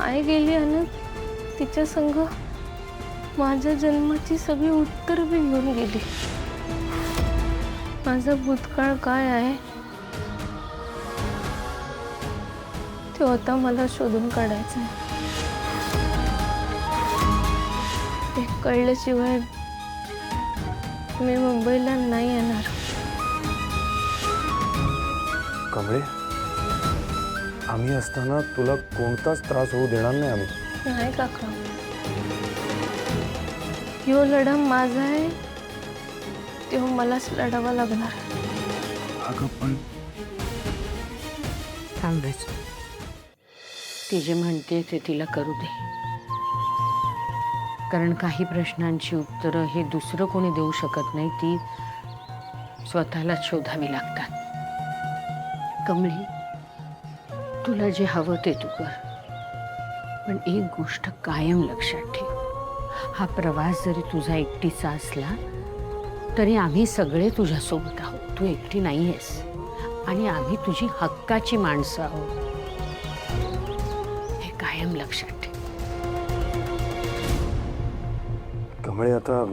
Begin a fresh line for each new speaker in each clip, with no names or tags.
आई गेली आणि तिच्या संग माझ्या जन्माची सगळी उत्तर बी घेऊन गेली। माझा भूतकाळ काय आहे ते आता मला शोधून काढायचं आहे। ते कळल्याशिवाय मी मुंबईला नाही येणार।
कमळे, आम्ही असताना तुला कोणताच त्रास होऊ देणार नाही आम्ही।
नाही काका, ह्यो लढा माझा आहे, तो मलाच लढावा लागणार।
अगं पण
थांबच, ती जे म्हणते ते तिला करू दे, कारण काही प्रश्नांची उत्तरं हे दुसरं कोणी देऊ शकत नाही, ती स्वतःला शोधावी लागतात। कमळी, तुला जे हवं ते तू कर, पण एक गोष्ट कायम लक्षात ठेव, हा प्रवास जरी तुझा एकटीचा असला तरी आम्ही सगळे तुझ्या सोबत आहोत। तू एकटी नाहीयेस आणि आम्ही तुझी हक्काची माणसं आहोत, हे कायम लक्षात ठेव।
कमळे, आता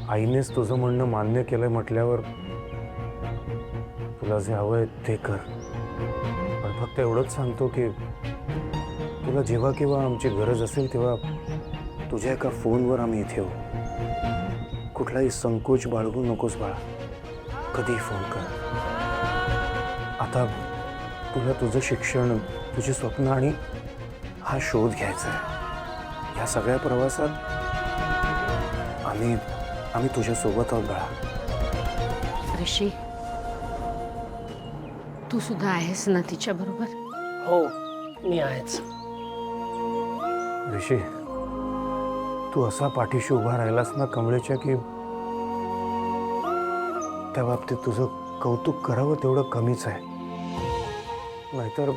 आईनेच तुझं म्हणणं मान्य केलंय म्हटल्यावर तुला जे हवंय ते कर, पण फक्त एवढंच सांगतो की तुला जेव्हा केव्हा आमची गरज असेल तेव्हा तुझ्या एका फोनवर आम्ही इथे येऊ। कुठलाही संकोच बाळगू नकोस बाळा, कधीही फोन कर। आता तुला तुझं शिक्षण, तुझी स्वप्न आणि हा शोध घ्यायचा आहे। या सगळ्या प्रवासात आम्ही तुझ्या सोबत आहोत बाळा।
ऋषी, तू सुद्धा आहेस ना तिच्या बरोबर?
हो, मी आहेच।
ऋषी, तू असा पाठीशी उभा राहिलास ना कमळेच्या की त्या बाबतीत तुझं कौतुक करावं तेवढं कमीच आहे। नाहीतर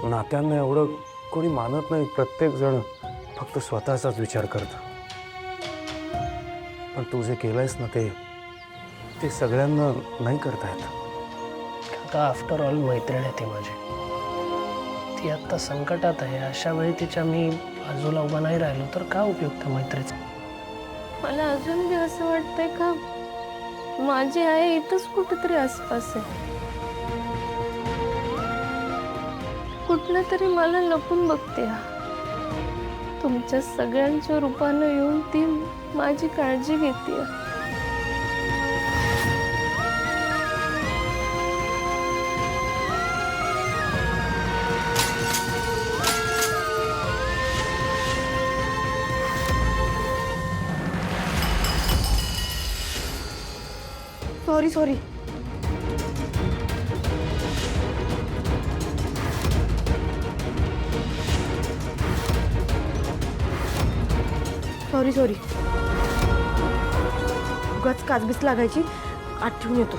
नात्यांना एवढं कोणी मानत नाही, प्रत्येक जण फक्त स्वतःचाच विचार करतं। पण तू जे केलंयस ना ते सगळ्यांना नाही करता येत।
काका, आफ्टर ऑल मैत्रीण आहे ती माझी, ती आत्ता संकटात आहे, अशा वेळी तिच्या मी बाजूला उभा नाही राहिलो तर काय उपयोग त्या मैत्रीचा?
मला अजून बी असं वाटतंय का माझी आई इथंच कुठेतरी आसपास आहे, कुठनं तरी मला लपून बघते। तुमच्या सगळ्यांच्या रूपानं येऊन ती माझी काळजी घेते।
सॉरी सॉरी, सॉरी सॉरी, उगाच काचबीस लागायची, आठवून येतो।